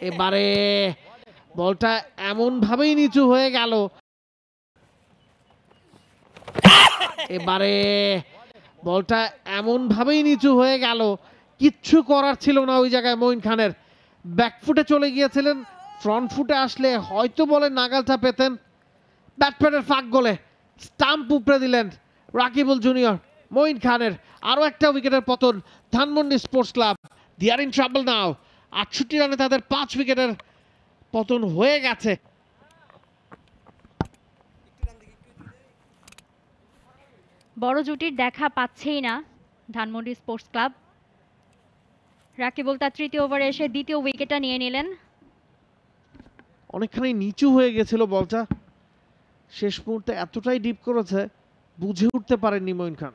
এবারে বলটা এমন ভাবেই নিচু হয়ে গেল, এবারে বলটা এমন ভাবেই নিচু হয়ে গেল, কিচ্ছু করার ছিল না ওই জায়গায়। মঈন খানের ব্যাকফুটে চলে গিয়েছিলেন, ফ্রন্ট ফুটে আসলে হয়তো বলে নাগালটা পেতেন। ব্যাটপ্যাডের ফাঁক গোলে স্টাম্প উপড়ে দিলেন রাকিবুল জুনিয়র। মঈন খানের আরো একটা উইকেটের পতন। Dhanmondi sports club they are in trouble now. 68 রানে তাদের 5 উইকেটের পতন হয়ে গেছে। বড় জুটির দেখা পাচ্ছেই না ধানমন্ডি স্পোর্টস ক্লাব। রাকিবুল তার তৃতীয় ওভারে এসে দ্বিতীয় উইকেটটা নিয়ে নিলেন। অনেকখানি নিচু হয়ে গেছিল বলটা, শেষ মুহূর্তে এতটাই ডিপ করেছে বুঝে উঠতে পারেননি মঈন খান।